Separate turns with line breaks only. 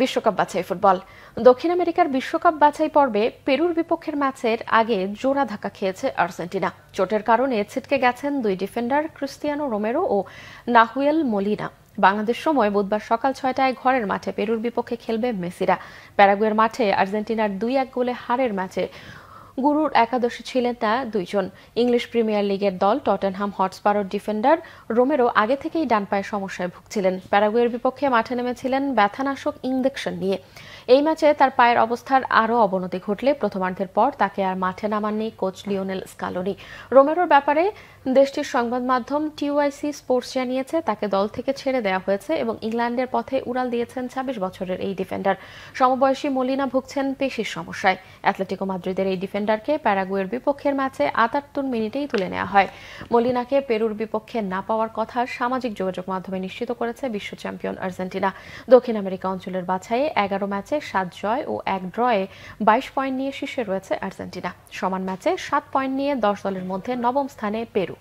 বিশ্বকাপ বাছাই ফুটবল। দক্ষিণ আমেরিকার বিশ্বকাপ বাছাই পর্বে পেরুর বিপক্ষের ম্যাচের আগে জোড়া ধাক্কা খেয়েছে আর্জেন্টিনা। চোটের কারণে ছিটকে গেছেন দুই ডিফেন্ডার ক্রিস্টিয়ানো রোমেরো ও নাহুয়েল মলিনা। বাংলাদেশ সময় বুধবার সকাল 6টায় ঘরের মাঠে পেরুর বিপক্ষে খেলবে মেসিরা। প্যারাগুয়ের মাঠে আর্জেন্টিনার 2-1 গোলে হারের ম্যাচে গুরুর একাদশে ছিলেন না দুইজন। ইংলিশ প্রিমিয়ার লিগের দল টটেনহাম হটস্পারের ডিফেন্ডার রোমেরো আগে থেকেই ডান পায়ের সমস্যায় ভুগছিলেন। প্যারাগুয়ের বিপক্ষে মাঠে নেমেছিলেন ব্যথানাশক ইনজেকশন নিয়ে। এই ম্যাচে তার পায়ের অবস্থার আরও অবনতি ঘটলে প্রথমার্ধের পর তাকে আর মাঠে নামাননি কোচ লিওনেল স্কালোনি। রোমেরোর ব্যাপারে দেশটির সংবাদ মাধ্যম টিওআইসি স্পোর্টস জানিয়েছে তাকে দল থেকে ছেড়ে দেওয়া হয়েছে এবং ইংল্যান্ডের পথে উড়াল দিয়েছেন 26 বছরের এই ডিফেন্ডার। সমবয়সী মলিনা ভুগছেন পেশির সমস্যায়। অ্যাটলেটিকো মাদ্রিদের এই ডিফেন্ডারকে প্যারাগুয়ের বিপক্ষের ম্যাচে 78 মিনিটেই তুলে নেওয়া হয়। মলিনাকে পেরুর বিপক্ষে না পাওয়ার কথা সামাজিক যোগাযোগ মাধ্যমে নিশ্চিত করেছে বিশ্ব চ্যাম্পিয়ন আর্জেন্টিনা। দক্ষিণ আমেরিকা অঞ্চলের বাছাইয়ে 11 ম্যাচে 7 জয় ও 1 ড্রয়ে 22 পয়েন্ট নিয়ে শীর্ষে রয়েছে আর্জেন্টিনা। সমান ম্যাচে 7 পয়েন্ট নিয়ে 10 দলের মধ্যে নবম স্থানে পেরু।